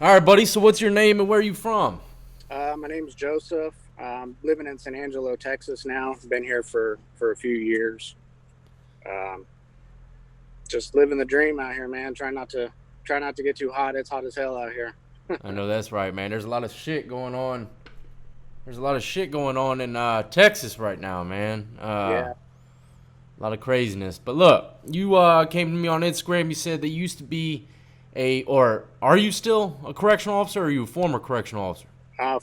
All right, buddy. So what's your name and where are you from? My name's Joseph. Living in San Angelo, Texas now. Been here for a few years. Um, just living the dream out here, man. Try not to get too hot. It's hot as hell out here. I know that's right, man. There's a lot of shit going on. There's a lot of shit going on in Texas right now, man. Yeah. A lot of craziness. But look, you came to me on Instagram. You said that you used to be or are you still a correctional officer or are you a former correctional officer?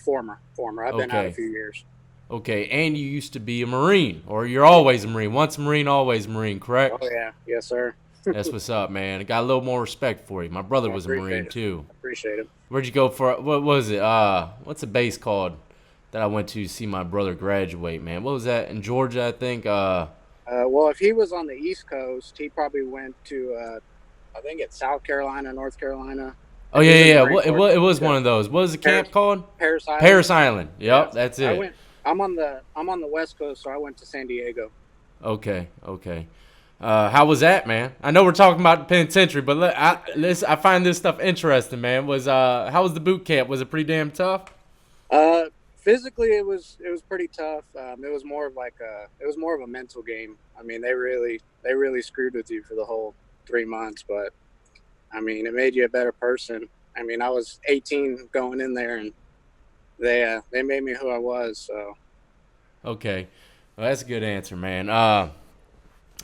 Former. I've been out a Okay. few years. Okay. And you used to be a Marine, or you're always a Marine. Once a Marine, always a Marine, Oh correct? yeah, yes sir. That's what's up, man. I got a little more respect for you. My brother I was a appreciate Marine it. too. I appreciate it. Where'd you go for? What was it? What's the base called that I went to see my brother graduate? Man, what was that in Georgia? I think. Well, if he was on the East Coast, he probably went to I think it's South Carolina, North Carolina. Oh If yeah, he's yeah, in the yeah. Marine It Corps, was, it was one to of those. What was the camp Paris, called? Paris Island. Paris Island. Yeah, Yep, that's I it. went. I'm on the West Coast, so I went to San Diego. Okay, okay. How was that, man? I know we're talking about the penitentiary, but I find this stuff interesting, man. How was the boot camp? Was it pretty damn tough? Physically, it was pretty tough. It was more of a mental game. I mean, they really screwed with you for the whole 3 months, but I mean, it made you a better person. I mean, I was 18 going in there, and they made me who I was. So Okay, well, that's a good answer, man.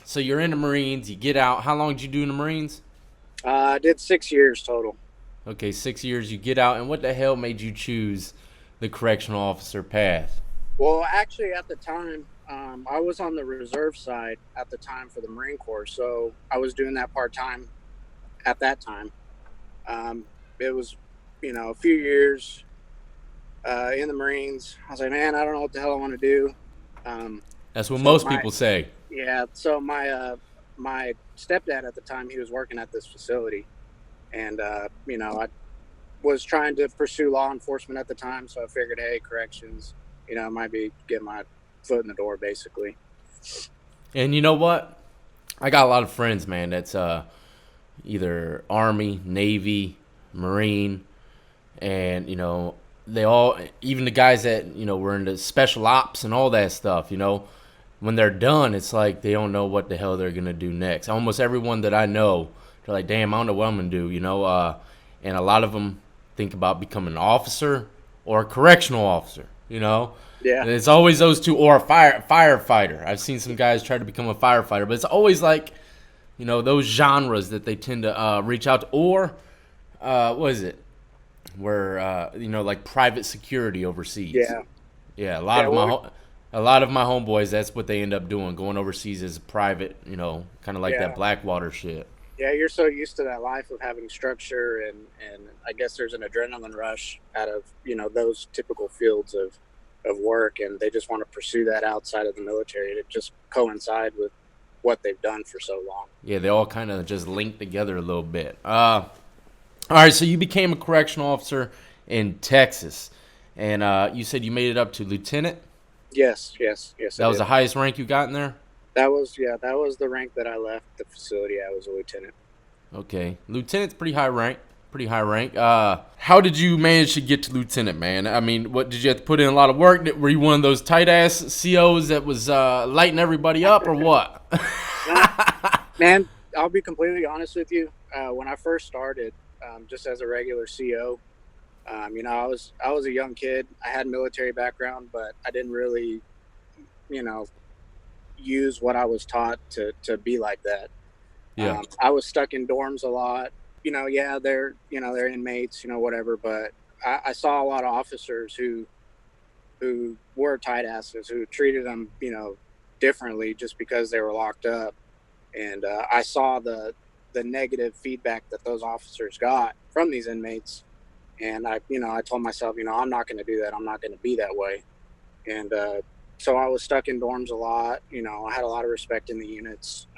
So you're in the Marines. You get out. How long did you do in the Marines? I did 6 years total. Okay, 6 years. You get out, and what the hell made you choose the correctional officer path? Well, actually, at the time, I was on the reserve side at the time for the Marine Corps, so I was doing that part time at that time. It was, a few years in the Marines. I was like, man, I don't know what the hell I want to do. Um, That's what so most my people say. yeah, so my stepdad at the time, he was working at this facility, and I was trying to pursue law enforcement at the time, so I figured, hey, corrections, might be get my foot in the door, basically. And you know what? I got a lot of friends, man. That's either Army, Navy, Marine, and they all, even the guys that were into special ops and all that stuff. When they're done, it's like they don't know what the hell they're gonna do next. Almost everyone that I know, they're like, "Damn, I don't know what I'm gonna do." And a lot of them think about becoming an officer or a correctional officer. Yeah, And it's always those two, or a firefighter. I've seen some guys try to become a firefighter, but it's always like those genres that they tend to reach out to, or what is it? Where like private security overseas. yeah, Yeah, yeah. Well, a lot of my homeboys, that's what they end up doing, going overseas as a private, kind of like that yeah, Blackwater shit. yeah. You're so used to that life of having structure, and I guess there's an adrenaline rush out of those typical fields of work, and they just want to pursue that outside of the military to just coincide with what they've done for so long. Yeah, they all kind of just link together a little bit. All right, so you became a correctional officer in Texas, and you said you made it up to lieutenant. Yes, yes, yes, I That was did. the highest rank you got in there. That was the rank that I left the facility. I was a lieutenant. Okay, lieutenant's pretty high rank. Pretty high rank. How did you manage to get to lieutenant, man? I mean, what did you have to put in a lot of work? Were you one of those tight ass COs that was lighting everybody up, or what? Nah, man, I'll be completely honest with you. When I first started, just as a regular CO, I was a young kid. I had military background, but I didn't really, you know, use what I was taught to be like that. Yeah. I was stuck in dorms a lot. Yeah, they're inmates, whatever. But I saw a lot of officers who were tight asses, who treated them, differently just because they were locked up. And I saw the negative feedback that those officers got from these inmates. And I told myself, I'm not going to do that. I'm not going to be that way. And so I was stuck in dorms a lot. I had a lot of respect in the units.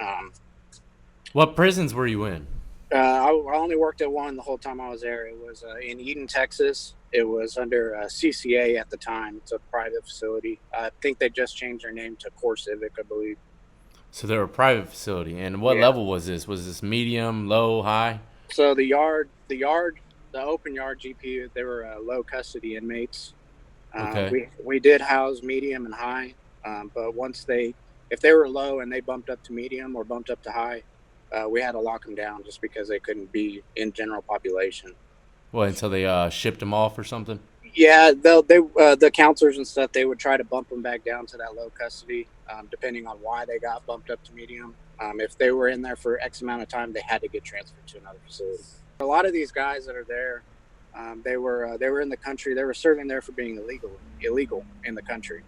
What prisons were you in? I only worked at one the whole time I was there. It was in Eden, Texas. It was under CCA at the time. It's a private facility. I think they just changed their name to Core Civic, I believe. So they were a private facility. And what Yeah. level was this? Was this medium, low, high? So the yard the open yard GP, they were low custody inmates. Okay. We did house medium and high, but if they were low and they bumped up to medium or bumped up to high, we had to lock them down just because they couldn't be in general population. Well, until they shipped them off or something. Yeah, the counselors and stuff, they would try to bump them back down to that low custody, depending on why they got bumped up to medium. If they were in there for X amount of time, they had to get transferred to another facility. A lot of these guys that are there, they were in the country. They were serving there for being illegal in the country.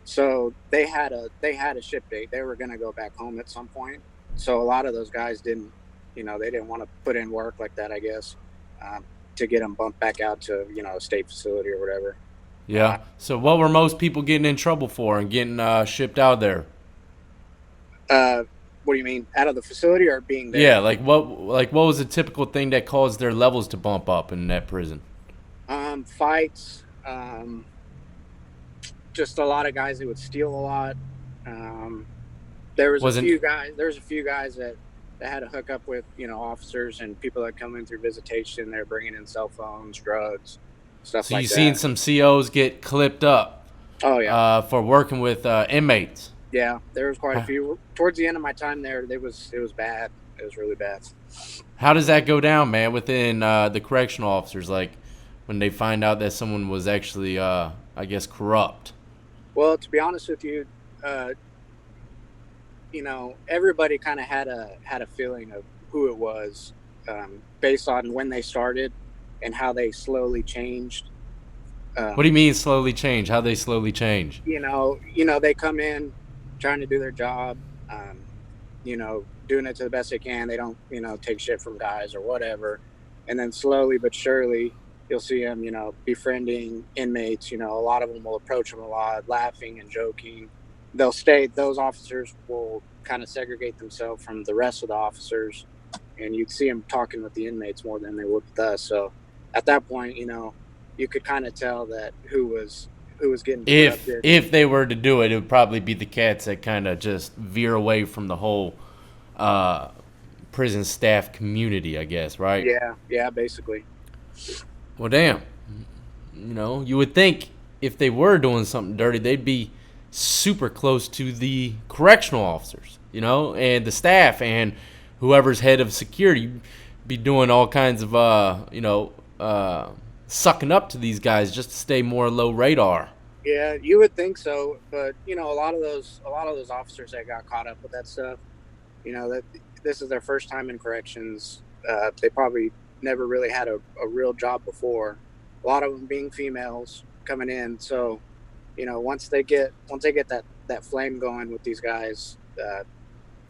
So they had a ship date. They were going to go back home at some point. So a lot of those guys didn't, they didn't want to put in work like that, I guess, to get them bumped back out to, a state facility or whatever. Yeah. So what were most people getting in trouble for and getting shipped out there? What do you mean, out of the facility or being there? Yeah, like what was a typical thing that caused their levels to bump up in that prison? Fights, just a lot of guys that would steal a lot. There was Wasn't a few guys. There's a few guys that had to hook up with officers and people that come in through visitation. They're bringing in cell phones, drugs, stuff so like you that. seen some COs get clipped up? Oh yeah, for working with inmates. yeah. There was quite a few. Towards the end of my time there, it was bad. It was really bad. How does that go down, man? Within the correctional officers, like when they find out that someone was actually, I guess, corrupt. Well, to be honest with you, everybody kind of had a feeling of who it was, based on when they started and how they slowly changed. What do you mean slowly change? How they slowly change? They come in trying to do their job, doing it to the best they can. They don't, take shit from guys or whatever. And then slowly but surely, you'll see them, befriending inmates. A lot of them will approach them a lot, laughing and joking. Those officers will kind of segregate themselves from the rest of the officers, and you'd see them talking with the inmates more than they would with us. So at that point, you could kind of tell that who was getting corrupted. If they were to do it, it would probably be the cats that kind of just veer away from the whole prison staff community, I guess, right? Yeah, basically. Well, damn. You would think if they were doing something dirty, they'd be super close to the correctional officers, and the staff and whoever's head of security, be doing all kinds of, sucking up to these guys just to stay more low radar. Yeah, you would think so, but a lot of those officers that got caught up with that stuff, that this is their first time in corrections. They probably never really had a real job before. A lot of them being females coming in, so once they get that flame going with these guys,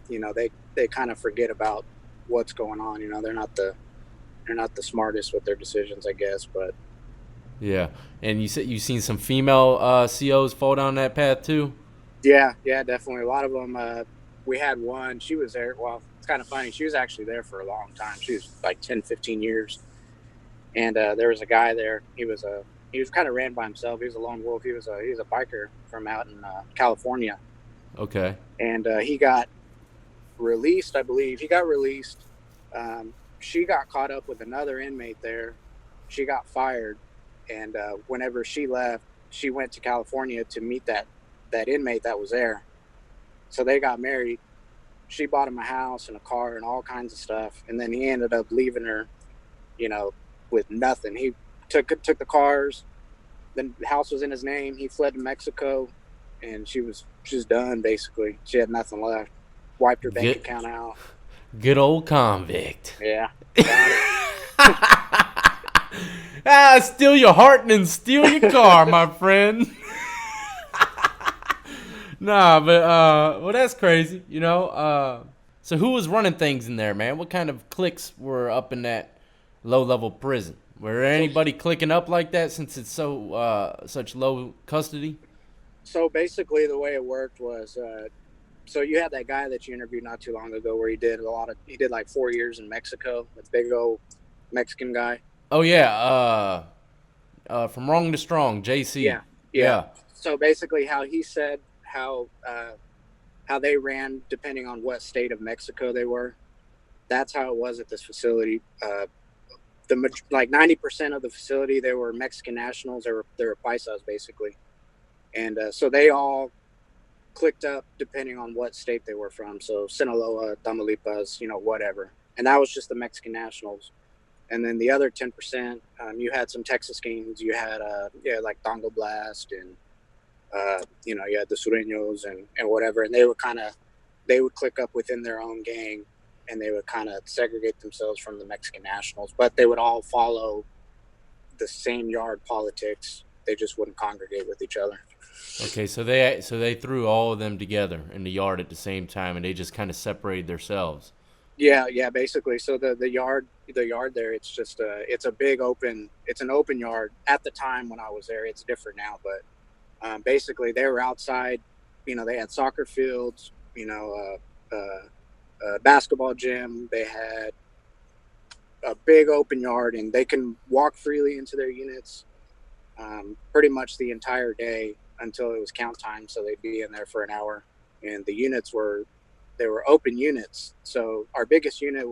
they kind of forget about what's going on. They're not the smartest with their decisions, I guess, but Yeah, and you said you've seen some female COs fall down that path too. yeah, definitely. A lot of them. We had one. She was there. Well, it's kind of funny. She was actually there for a long time. She was like 10, 15 years. And there was a guy there. He was kind of ran by himself. He was a lone wolf. He was a biker from out in California. Okay. And he got released, I believe. He got released. She got caught up with another inmate there. She got fired. And whenever she left, she went to California to meet that inmate that was there. So they got married. She bought him a house and a car and all kinds of stuff. And then he ended up leaving her, with nothing. He took the cars. Then the house was in his name. He fled to Mexico, and she was done basically. She had nothing left. Wiped her bank account out. Good old convict. Yeah. Steal your heart and then steal your car, my friend. Nah, but well, that's crazy, So who was running things in there, man? What kind of cliques were up in that low-level prison? Were there anybody clicking up like that since it's so such low custody? So basically, the way it worked was, so you had that guy that you interviewed not too long ago, where he did like 4 years in Mexico. That big old Mexican guy. Oh yeah, from Wrong to Strong, JC. Yeah. So basically, how he said how they ran, depending on what state of Mexico they were. That's how it was at this facility. like 90% of the facility, they were Mexican nationals. They were paisas basically, and so they all clicked up depending on what state they were from. So Sinaloa, Tamaulipas, whatever. And that was just the Mexican nationals. And then the other 10%, you had some Texas Kings. You had like Dongo Blast, and you had the Sureños and whatever. And they would click up within their own gang, and they would kind of segregate themselves from the Mexican nationals. But they would all follow the same yard politics. They just wouldn't congregate with each other. Okay, so they threw all of them together in the yard at the same time, and they just kind of separated themselves. Yeah, basically. So the yard there, it's just it's a big it's an open yard. At the time when I was there, it's different now, but basically they were outside. They had soccer fields, basketball gym. They had a big open yard, and they can walk freely into their units pretty much the entire day until it was count time. So they'd be in there for an hour, and the units were open units. So our biggest unit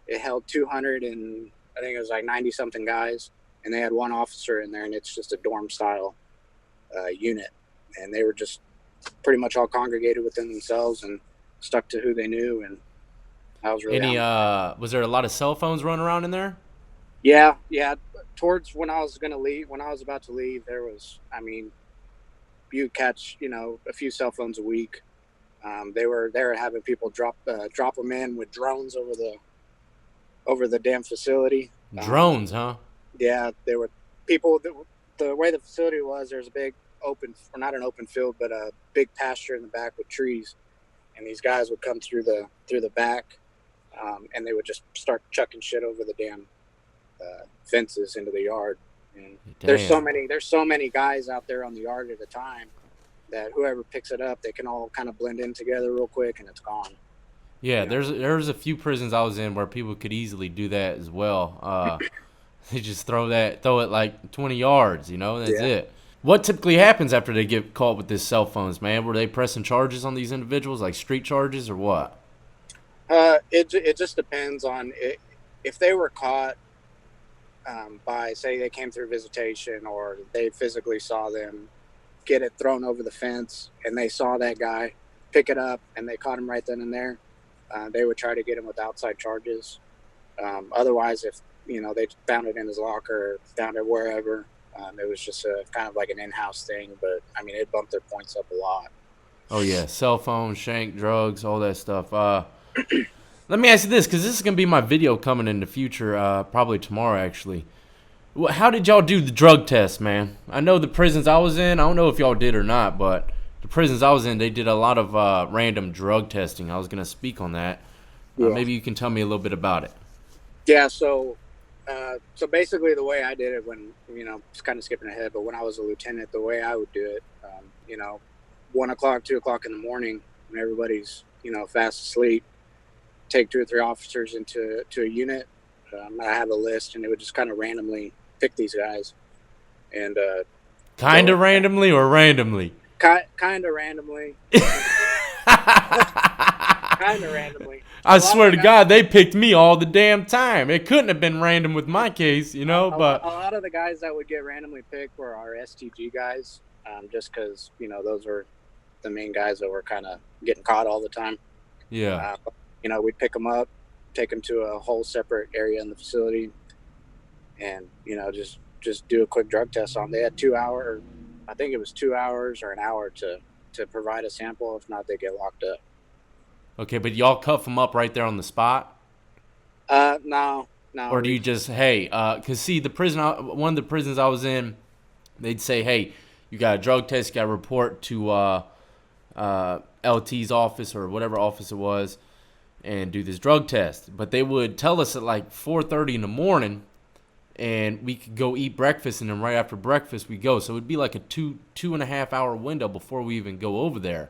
it held 200, and I think it was like 90 something guys, and they had one officer in there, and it's just a dorm style unit, and they were just pretty much all congregated within themselves and stuck to who they knew. And I was really was there a lot of cell phones running around in there? Yeah. Towards when I was about to leave, there was, you catch a few cell phones a week. They were having people drop them in with drones over the damn facility. Drones, huh? Yeah, there were people. The way the facility was, there's a big open, or not an open field, but a big pasture in the back with trees, and these guys would come through the back, and they would just start chucking shit over the damn fences into the yard. And there's so many guys out there on the yard at a time that whoever picks it up, they can all kind of blend in together real quick, and it's gone. Yeah, there's a few prisons I was in where people could easily do that as well. They just throw it like 20 yards, that's it. What typically happens after they get caught with these cell phones, man? Were they pressing charges on these individuals, like street charges, or what? It just depends on it. If they were caught by, say, they came through visitation, or they physically saw them get it thrown over the fence, and they saw that guy pick it up, and they caught him right then and there, they would try to get him with outside charges. Otherwise, if they found it in his locker, found it wherever, it was just kind of like an in-house thing. But it bumped their points up a lot. Oh yeah, cell phone, shank, drugs, all that stuff. Let me ask you this, because this is gonna be my video coming in the future, probably tomorrow actually. How did y'all do the drug test, man? I know the prisons I was in, I don't know if y'all did or not, but the prisons I was in, they did a lot of random drug testing. I was going to speak on that. Yeah. Maybe you can tell me a little bit about it. Yeah, so basically the way I did it, when, it's kind of skipping ahead, but when I was a lieutenant, the way I would do it, 1 o'clock, 2 o'clock in the morning, when everybody's, fast asleep, take 2 or 3 officers into a unit. I have a list, and it would just kind of randomly pick these guys, and kind of randomly or randomly. Kind of randomly. Kind of randomly. I swear to God, they picked me all the damn time. It couldn't have been random with my case, but a lot of the guys that would get randomly picked were our STG guys, just because those were the main guys that were kind of getting caught all the time. Yeah. We'd pick them up, take them to a whole separate area in the facility, and just do a quick drug test on them. They had 2 hours, I think it was 2 hours or an hour to provide a sample. If not, they get locked up. Okay, but y'all cuff them up right there on the spot? No. Or do you just, hey, because see, one of the prisons I was in, they'd say, hey, you got a drug test, you got to report to LT's office or whatever office it was, and do this drug test. But they would tell us at like 4:30 in the morning, and we could go eat breakfast, and then right after breakfast we go. So it would be like a 2.5 hour window before we even go over there.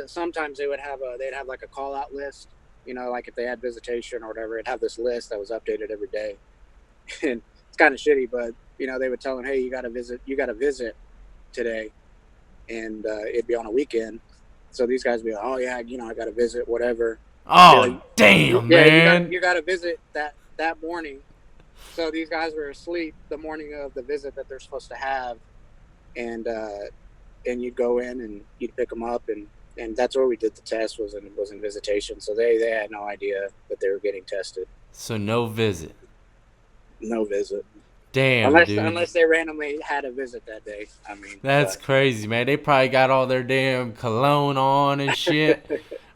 Sometimes they'd have like a call out list, like if they had visitation or whatever, it'd have this list that was updated every day. And it's kind of shitty, but they would tell them, hey, you got to visit today, and it'd be on a weekend. So these guys would be like, oh yeah, I got to visit, whatever. Oh, damn, man. You got to visit that morning. So these guys were asleep the morning of the visit that they're supposed to have, and you'd go in and you'd pick them up, and that's where we did the test was in visitation. So they had no idea that they were getting tested. So no visit. No visit. Damn, Unless dude. unless they randomly had a visit that day. I mean, That's but crazy, man. They probably got all their damn cologne on and shit.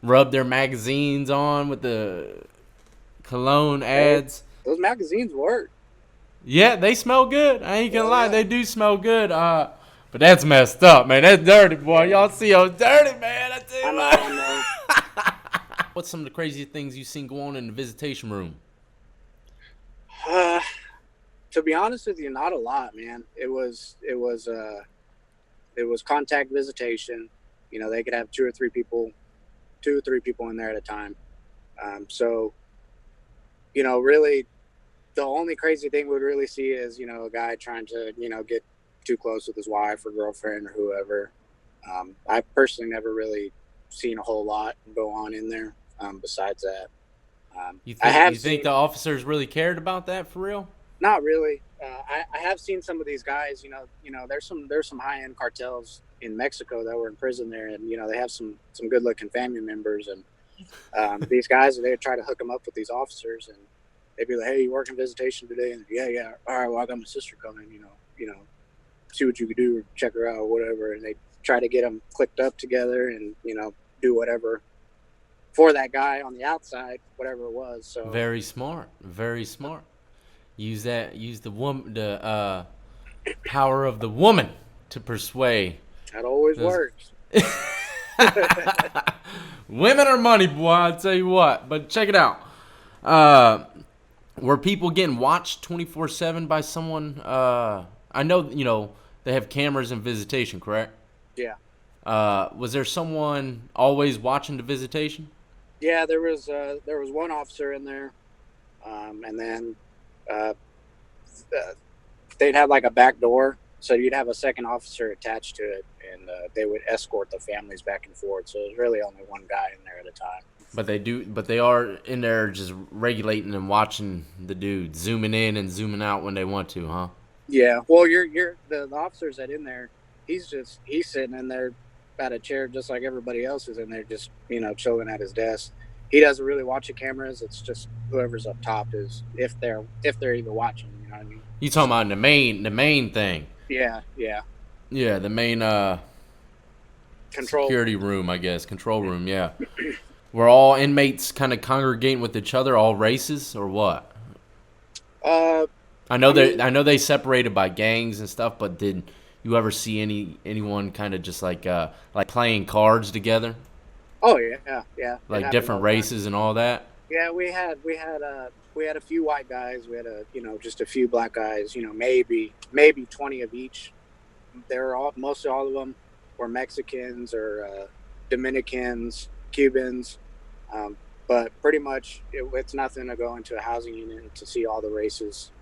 Rubbed their magazines on with the cologne hey, ads. those magazines work. Yeah, they smell good. I ain't gonna Oh lie, yeah, they do smell good. But that's messed up, man. That's dirty, boy. yeah. Y'all see how dirty, man. I tell I you know, I know. what. What's some of the craziest things you seen go on in the visitation room? Uh, to be honest with you, not a lot, man. It was contact visitation. You know, they could have two or three people in there at a time. So really, the only crazy thing we'd really see is a guy trying to get too close with his wife or girlfriend or whoever. I personally never really seen a whole lot go on in there. Besides that, You I think have you think seen the officers really cared about that for real? not really. I have seen some of these guys. There's some high end cartels in Mexico that were in prison there, and they have some good looking family members, and these guys they would try to hook them up with these officers, and they'd be like, "Hey, you working visitation today?" And yeah, all right. Well, I got my sister coming. See what you could do, or check her out, or whatever. And they try to get them clicked up together, and do whatever for that guy on the outside, whatever it was. So Very smart. Very smart. Use the woman, the power of the woman to persuade that always those. works. Women are money, boy. I'll tell you what. But check it out. Uh, were people getting watched 24/7 by someone? I know they have cameras in visitation, correct? Yeah. Was there someone always watching the visitation? Yeah, there was one officer in there, and then uh, they'd have like a back door, so you'd have a second officer attached to it, and they would escort the families back and forth. So there's really only one guy in there at a time. But they are in there just regulating and watching the dude, zooming in and zooming out when they want to, huh? Yeah, well, you're the officers that in there. He's sitting in there at a chair just like everybody else is in there, just chilling at his desk. He doesn't really watch the cameras. It's just whoever's up top is if they're even watching. You know what I mean? You talking So about the main thing? yeah, yeah, Yeah, the main control security room. room, I guess, control room. Yeah, were all inmates kind of congregating with each other, all races, or what? Uh, I know I they mean, I know they separated by gangs and stuff, but did you ever see anyone kind of just like playing cards together, oh yeah, yeah, it like happened different all the time. races and all that? Yeah, we had a few white guys. We had just a few black guys. Maybe 20 of each. They're mostly all of them were Mexicans or Dominicans, Cubans, um, but pretty much it's nothing to go into a housing unit and to see all the races,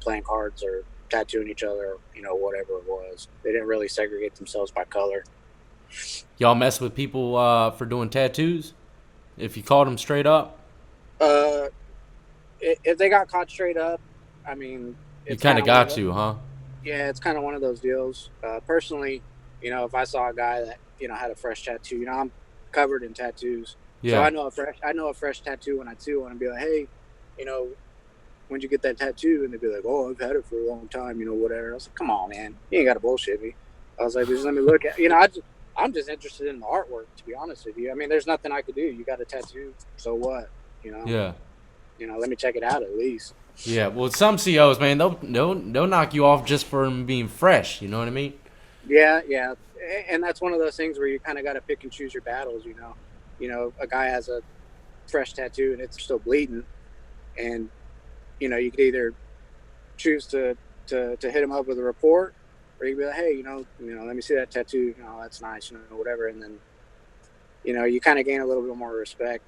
playing cards or tattooing each other, whatever it was. They didn't really segregate themselves by color. Y'all mess with people for doing tattoos if you caught them straight up. Uh, if they got caught straight up, I mean, You it's kind kind of of one of got the to, huh? yeah, it's kind of one of those deals. Personally, if I saw a guy that had a fresh tattoo, I'm covered in tattoos, so Yeah, I know a fresh tattoo when I see one and be like, hey, you know, when'd you get that tattoo? And they'd be like, oh, I've had it for a long time, whatever. I was like, come on, man, you ain't got to bullshit me. I was like, just let me look at, I'm just interested in the artwork, to be honest with you. I mean, there's nothing I could do. You got a tattoo, so what? yeah. Let me check it out at least. Yeah, well, some COs, man, they'll knock you off just for them being fresh. You know what I mean? Yeah, yeah, and that's one of those things where you kind of got to pick and choose your battles. A guy has a fresh tattoo and it's still bleeding, and you could either choose to hit him up with a report, or you could be like, hey, let me see that tattoo. That's nice, whatever, and then you kind of gain a little bit more respect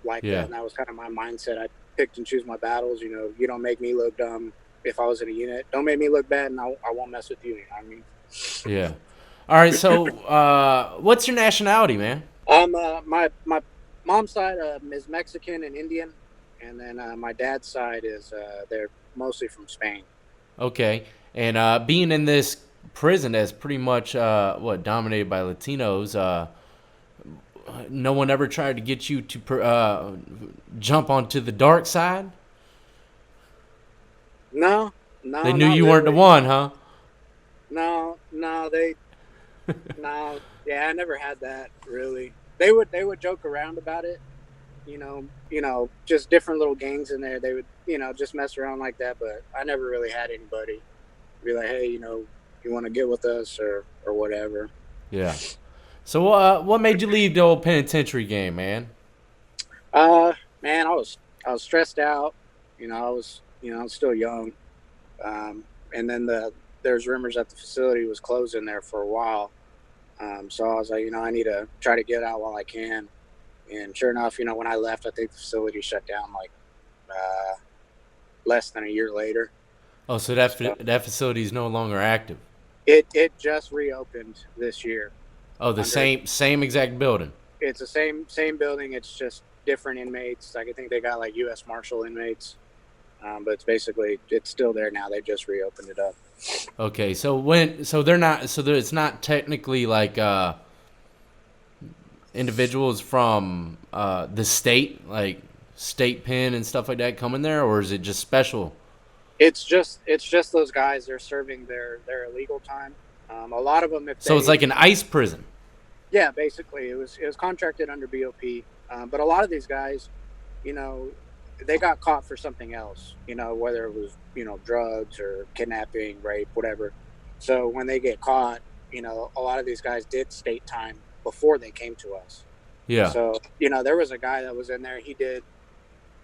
like that, Yeah, and that was kind of my mindset. I picked and choose my battles. You don't make me look dumb if I was in a unit. Don't make me look bad, and I won't mess with you. You know what I mean? yeah. All right, so what's your nationality, man? My mom's side is Mexican and Indian, and then my dad's side is they're mostly from Spain. Okay. And being in this prison that's pretty much what dominated by Latinos, no one ever tried to get you to jump onto the dark side. No, They no, knew not you weren't the really. one, huh? No, no, no, yeah, I never had that really. They would joke around about it, just different little gangs in there. They would, just mess around like that. But I never really had anybody be like, hey, you want to get with us or whatever. Yeah. So what made you leave the old penitentiary game, man? Uh, Man, I was stressed out. I was still young. And then there's rumors that the facility was closing there for a while. So I was like, I need to try to get out while I can. And sure enough, when I left, I think the facility shut down like less than a year later. Oh, so So that facility is no longer active. it just reopened this year Oh, the under same exact building. it's the same building. It's just different inmates. Like I think they got like U.S. Marshal inmates, but it's still there now. They just reopened it up. Okay, it's not technically like individuals from the state, like state pen and stuff like that, coming there, or is it just special? It's just those guys. They're serving their illegal time. A lot of them, if So it's they like an ICE prison. yeah, basically it was contracted under BOP. But a lot of these guys, you know, they got caught for something else. Whether it was drugs or kidnapping, rape, whatever. So when they get caught, a lot of these guys did state time before they came to us. Yeah. So there was a guy that was in there.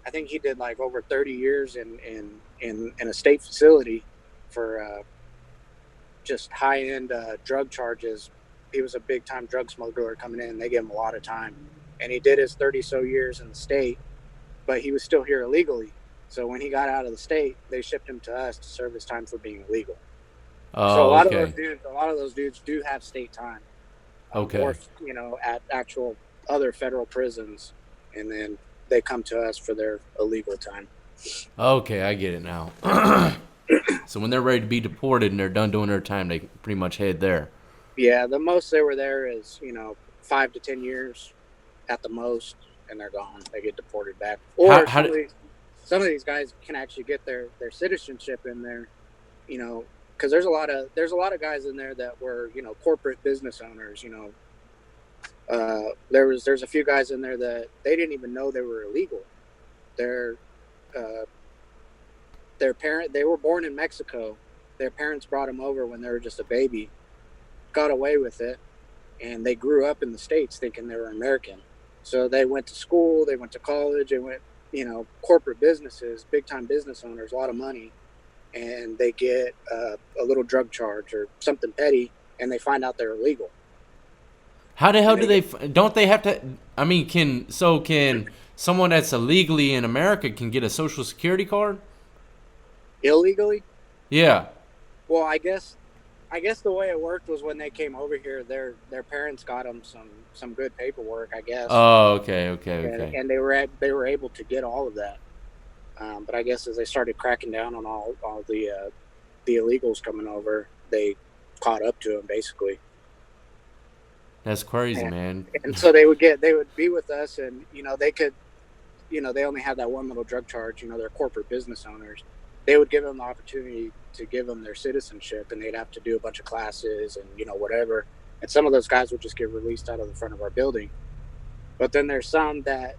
I think he did like over 30 years in a state facility for just high end drug charges. He was a big time drug smuggler coming in. They gave him a lot of time, and he did his 30 so years in the state, but he was still here illegally. So when he got out of the state, they shipped him to us to serve his time for being illegal. So Oh, okay. a lot of those dudes do have state time, or Okay. at actual other federal prisons, and then they come to us for their illegal time. Okay, I get it now. So when they're ready to be deported and they're done doing their time, they pretty much head there. Yeah, the most they were there is 5 to 10 years at the most, and they're gone. They get deported back. How Or how did some of these guys can actually get their citizenship in there, because there's a lot of guys in there that were corporate business owners. There's a few guys in there that they didn't even know they were illegal. Their uh, they were born in Mexico. Their parents brought them over when they were just a baby, got away with it, and they grew up in the States thinking they were American. So they went to school, they went to college, they went, corporate businesses, big time business owners, a lot of money, and they get a little drug charge or something petty, and they find out they're illegal. how the hell And do they get don't they have to? I mean, can someone that's illegally in America can get a social security card? illegally. Yeah. Well, I guess the way it worked was when they came over here, their parents got them some good paperwork, I guess, Oh, okay, okay, and, okay. and they were able to get all of that. But I guess as they started cracking down on all the illegals coming over, they caught up to them basically, That's crazy, and, man. and so they would be with us, and they could, they only had that one little drug charge. They're corporate business owners. They would give them the opportunity to give them their citizenship, and they'd have to do a bunch of classes and whatever. And some of those guys would just get released out of the front of our building. But then there's some that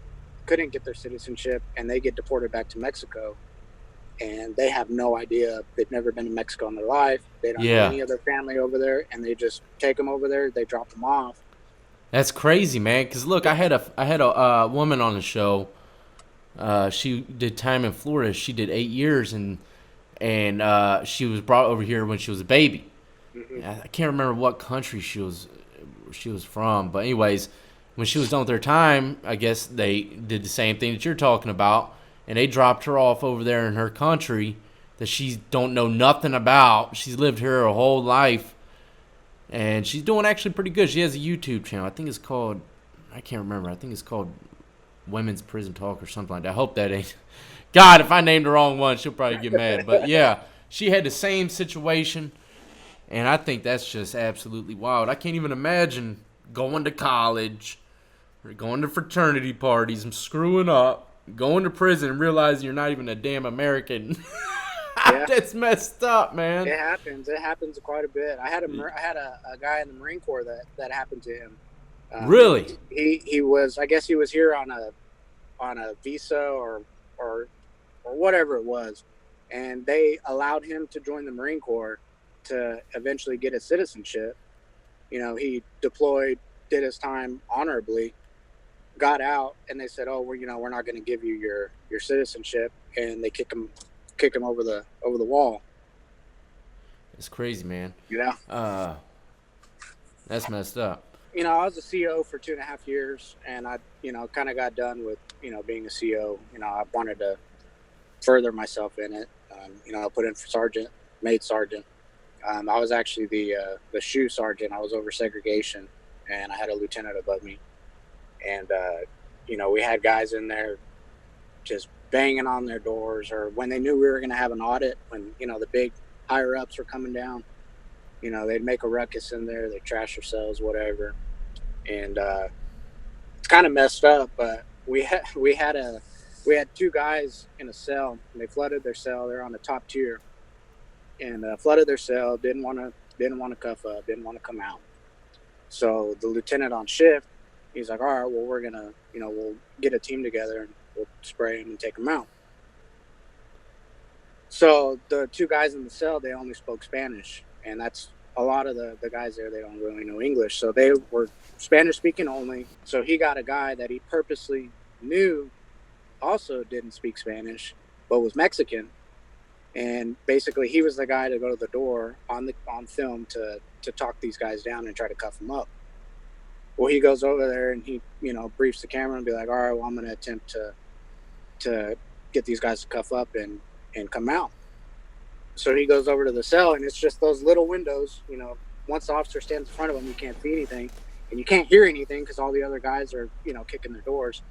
couldn't get their citizenship, and they get deported back to Mexico, and they have no idea. They've never been to Mexico in their life. They don't know Yeah. any of their family over there, and they just take them over there. They drop them off. That's crazy, man. Cause look, I had a woman on the show. She did time in Florida. She did 8 years, and she was brought over here when she was a baby. Hmm. I can't remember what country she was from, but anyways, when she was done with her time, I guess they did the same thing that you're talking about, and they dropped her off over there in her country that she don't know nothing about. She's lived here her whole life, and she's doing actually pretty good. She has a YouTube channel. I think it's called, I can't remember. I think it's called Women's Prison Talk or something like that. I hope that ain't. God, if I named the wrong one, she'll probably get mad. But yeah, she had the same situation, and I think that's just absolutely wild. I can't even imagine going to college or going to fraternity parties and screwing up, going to prison and realizing you're not even a damn American. Yeah, That's messed up, man. it happens. It happens quite a bit. I had a guy in the Marine Corps that happened to him. Really? He was, I guess he was here on a visa or whatever it was, and they allowed him to join the Marine Corps to eventually get his citizenship. He deployed, did his time honorably, got out, and they said, "Oh, we're not going to give you your citizenship," and they kick him over the wall. It's crazy, man. Yeah. That's messed up. I was a CO for 2.5 years, and I, kind of got done with, being a CO. I wanted to further myself in it. I put in for sergeant, made sergeant. I was actually the shoe sergeant. I was over segregation, and I had a lieutenant above me. And, we had guys in there just banging on their doors, or when they knew we were going to have an audit, when, the big higher ups were coming down, they'd make a ruckus in there, they'd trash their cells, whatever. And it's kind of messed up, but we had two guys in a cell, and they flooded their cell. They're on the top tier, and flooded their cell. Didn't want to cuff up, didn't want to come out. So the lieutenant on shift, he's like, "All right, well, we're gonna, we'll get a team together and we'll spray them and take them out." So the two guys in the cell, they only spoke Spanish, and that's a lot of the guys there. They don't really know English, so they were Spanish speaking only. So he got a guy that he purposely knew also didn't speak Spanish, but was Mexican, and basically he was the guy to go to the door on film to talk these guys down and try to cuff them up. Well, he goes over there and he briefs the camera and be like, "All right, well, I'm going to attempt to get these guys to cuff up and come out." So he goes over to the cell, and it's just those little windows. Once the officer stands in front of him, you can't see anything, and you can't hear anything because all the other guys are kicking their doors.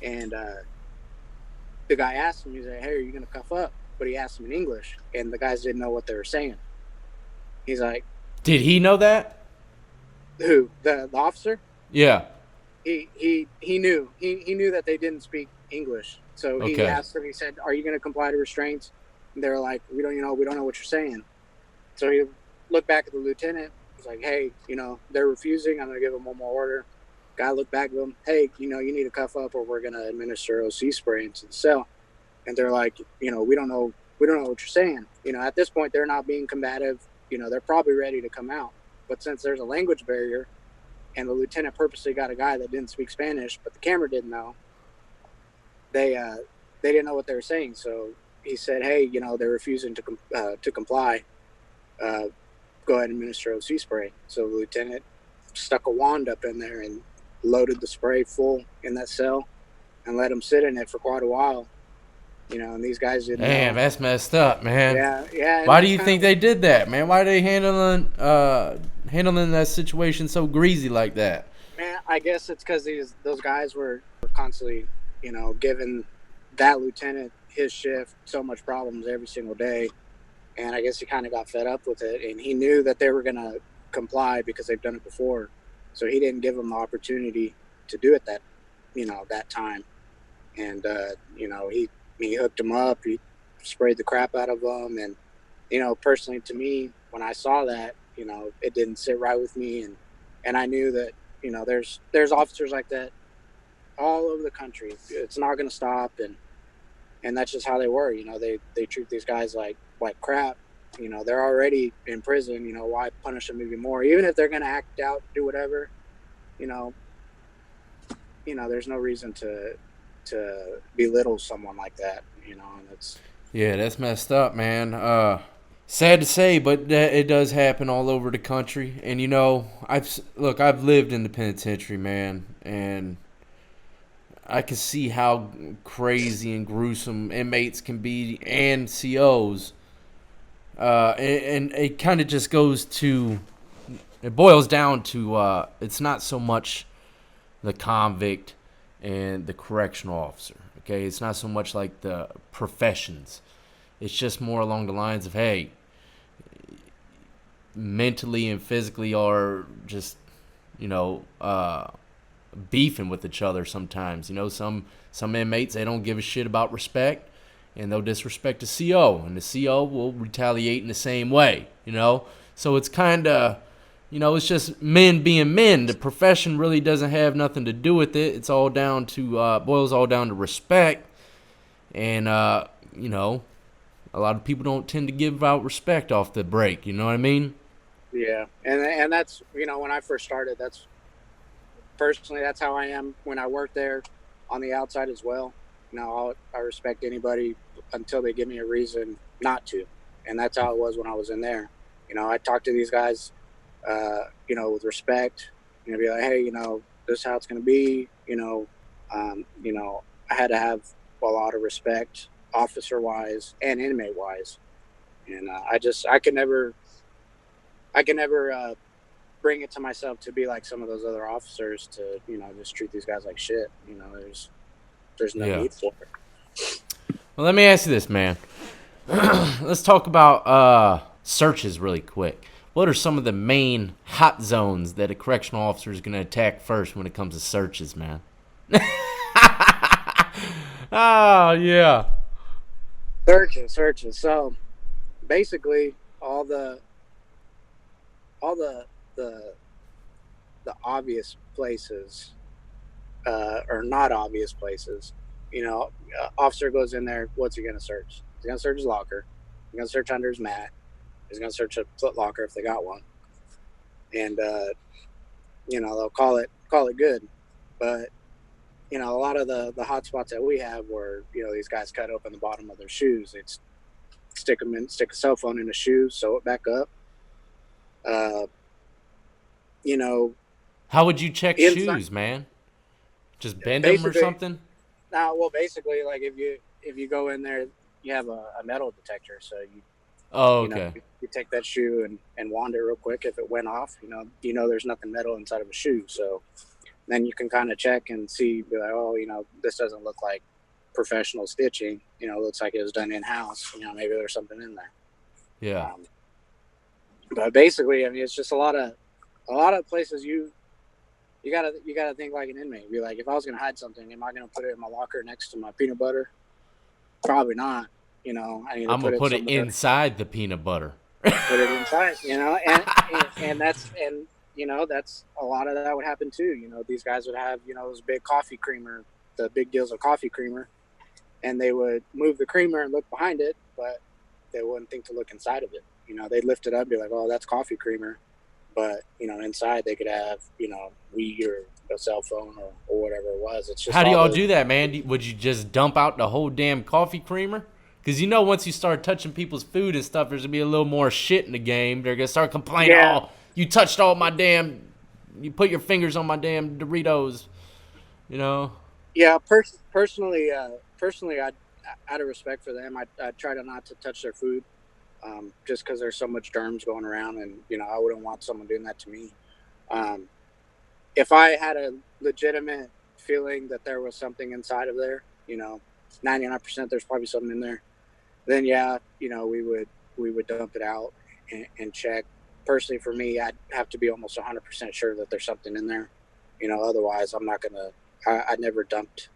And the guy asked him, he's like, "Hey, are you going to cuff up?" But he asked him in English, and the guys didn't know what they were saying. He's like, Did he know that? "Who? The officer?" Yeah. He knew. He knew that they didn't speak English. So he asked them, he said, "Are you going to comply to restraints?" And they're like, "We don't know what you're saying." So he looked back at the lieutenant. He's like, "Hey, they're refusing. I'm going to give them one more order." Guy looked back at them. "Hey, you need to cuff up, or we're going to administer OC spray into the cell." And they're like, "We don't know what you're saying." At this point, they're not being combative. They're probably ready to come out. But since there's a language barrier, and the lieutenant purposely got a guy that didn't speak Spanish, but the camera didn't know, they didn't know what they were saying. So he said, "Hey, they're refusing to comply. Go ahead and administer OC spray." So the lieutenant stuck a wand up in there and loaded the spray full in that cell and let them sit in it for quite a while. And these guys didn't Damn, know. that's messed up, man. Yeah. Why do you think they did that, man? Why are they handling that situation so greasy like that? Man, I guess it's because those guys were constantly, giving that lieutenant his shift so much problems every single day. And I guess he kind of got fed up with it, and he knew that they were going to comply because they've done it before. So he didn't give them the opportunity to do it that time. And, he hooked them up. He sprayed the crap out of them. And, personally to me, when I saw that, it didn't sit right with me. And I knew that, there's officers like that all over the country. It's not going to stop. And that's just how they were. They treat these guys like crap. They're already in prison. Why punish them even more? Even if they're going to act out, do whatever, there's no reason to belittle someone like that. And that's messed up, man. Sad to say, but it does happen all over the country. And I've lived in the penitentiary, man, and I can see how crazy and gruesome inmates can be, and COs. And it kind of just it boils down to it's not so much the convict and the correctional officer. Okay, it's not so much like the professions. It's just more along the lines of, hey, mentally and physically are just, you know, beefing with each other sometimes. You know, some inmates, they don't give a shit about respect, and they'll disrespect the CO, and the CO will retaliate in the same way. You know, so it's kind of, you know, it's just men being men. The profession really doesn't have nothing to do with it. It's all down to boils all down to respect, and you know, a lot of people don't tend to give out respect off the break. You know what I mean? Yeah, and that's, you know, when I first started, that's personally that's how I am when I work there on the outside as well. You know, I respect anybody until they give me a reason not to, and that's how it was when I was in there. You know, I talk to these guys, you know, with respect. You know, be like, hey, you know, this is how it's going to be. You know, I had to have a lot of respect, officer wise and inmate wise, and I can never bring it to myself to be like some of those other officers to, you know, just treat these guys like shit. You know, there's no Yeah. need for it. Well, let me ask you this, man. Let's talk about searches really quick. What are some of the main hot zones that a correctional officer is going to attack first when it comes to searches, man? Oh, yeah. Searching. So basically, all the the obvious places, or not obvious places. You know, officer goes in there. What's he gonna search? He's gonna search his locker. He's gonna search under his mat. He's gonna search a foot locker if they got one. And you know, they'll call it good. But you know, a lot of the hot spots that we have where, you know, these guys cut open the bottom of their shoes. They stick a cell phone in a shoe, sew it back up. Uh, you know, How would you check inside shoes, man? Just bend them or basically. something? Now, well, basically, like if you go in there, you have a metal detector, so Oh, you know okay. you take that shoe and wand it real quick. If it went off, you know there's nothing metal inside of a shoe, so then you can kind of check and see, be like, oh, you know, this doesn't look like professional stitching. You know, it looks like it was done in house. You know, maybe there's something in there. Yeah. But basically, I mean, it's just a lot of places you gotta think like an inmate. Be like, if I was gonna hide something, am I gonna put it in my locker next to my peanut butter? Probably not. You know, I need to I'm going put to it put it somewhere, inside the peanut butter. put it inside. You know, and that's and you know that's a lot of that would happen too. You know, these guys would have, you know, those big coffee creamer, the big deals of coffee creamer, and they would move the creamer and look behind it, but they wouldn't think to look inside of it. You know, they'd lift it up, and be like, oh, that's coffee creamer, but you know, inside they could have, you know, weed or a cell phone or whatever it was. It's just How do all y'all the do that, man? Would you just dump out the whole damn coffee creamer? Because you know, once you start touching people's food and stuff, there's gonna be a little more shit in the game. They're gonna start complaining. yeah. Oh, you touched all my damn. You put your fingers on my damn Doritos. You know. Yeah, personally, out of respect for them, I try to not to touch their food, just because there's so much germs going around, and you know I wouldn't want someone doing that to me. Um, if I had a legitimate feeling that there was something inside of there, you know, 99% there's probably something in there, then yeah, you know, we would dump it out and check. Personally, for me, I'd have to be almost 100% sure that there's something in there. You know, otherwise, I'm not gonna. I never dumped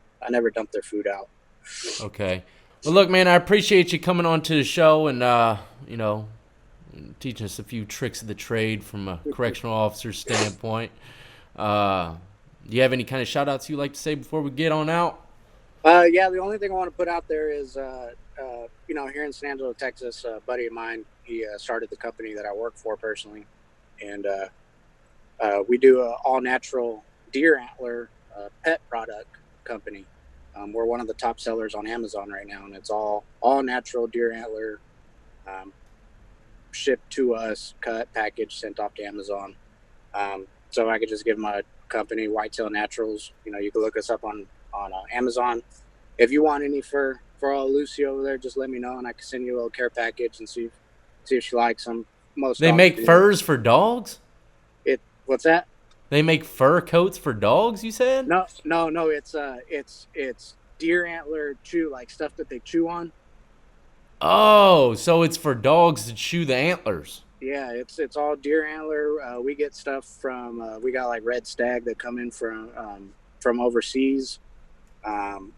their food out. Okay. Well, look, man, I appreciate you coming on to the show and you know, teaching us a few tricks of the trade from a correctional officer's standpoint. Uh, do you have any kind of shout outs you'd like to say before we get on out? Yeah, the only thing I want to put out there is, you know, here in San Angelo, Texas, a buddy of mine, he started the company that I work for personally, and we do a all natural deer antler pet product company. We're one of the top sellers on Amazon right now, and it's all natural deer antler, um, shipped to us, cut, packaged, sent off to Amazon. So I could just give my company, Whitetail Naturals. You know, you can look us up on Amazon. If you want any for all Lucy over there, just let me know, and I can send you a little care package and see if she likes them. Most They dogs make do. furs for dogs? It What's that? They make fur coats for dogs, you said? No. It's deer antler chew, like stuff that they chew on. Oh, so it's for dogs to chew the antlers. Yeah, it's all deer antler. We get stuff from we got like red stag that come in from overseas. Um,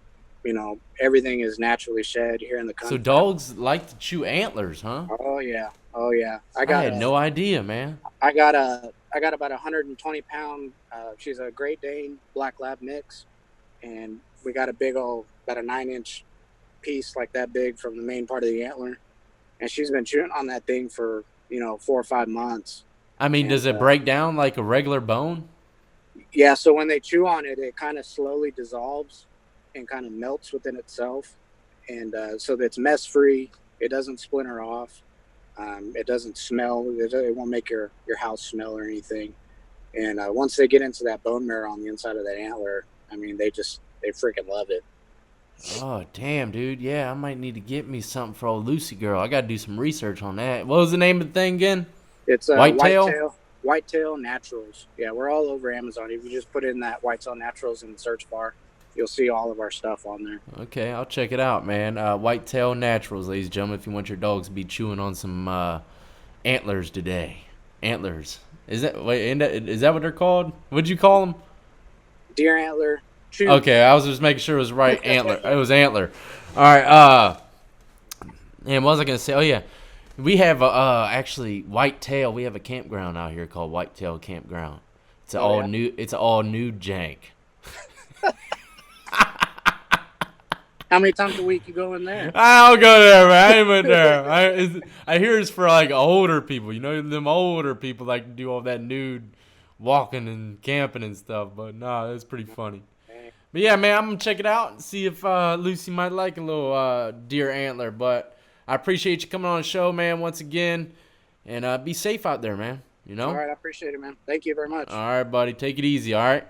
everything is naturally shed here in the So country. dogs like to chew antlers, huh? Oh yeah, oh yeah. I had no idea, man. I got about 120 pound. She's a Great Dane Black Lab mix, and we got a big old about a 9 inch piece like that big from the main part of the antler, and she's been chewing on that thing for 4 or 5 months. I mean, And does it break down like a regular bone? yeah, so when they chew on it, it kind of slowly dissolves and kind of melts within itself, and so that it's mess free. It doesn't splinter off. It doesn't smell. It won't make your house smell or anything. And once they get into that bone marrow on the inside of that antler, I mean, they freaking love it. Oh, damn, dude. Yeah, I might need to get me something for old Lucy girl. I got to do some research on that. What was the name of the thing again? It's Whitetail? Whitetail Naturals. Yeah, we're all over Amazon. If you just put in that Whitetail Naturals in the search bar, you'll see all of our stuff on there. Okay, I'll check it out, man. Whitetail Naturals, ladies and gentlemen, if you want your dogs to be chewing on some antlers today. Antlers. Is that what they're called? What'd you call them? Deer antler chew. Okay, I was just making sure it was right. Antler. It was antler. All right. And what was I gonna say? Oh yeah, we have actually Whitetail. We have a campground out here called Whitetail Campground. It's all new. It's all new jank. How many times a week you go in there? I'll go there, man. I ain't went there. I hear it's for like older people. You know, them older people like to do all that nude walking and camping and stuff. But nah, it's pretty funny. But yeah, man, I'm gonna check it out and see if Lucy might like a little deer antler. But I appreciate you coming on the show, man, once again. And be safe out there, man. You know? All right, I appreciate it, man. Thank you very much. All right, buddy. Take it easy, all right?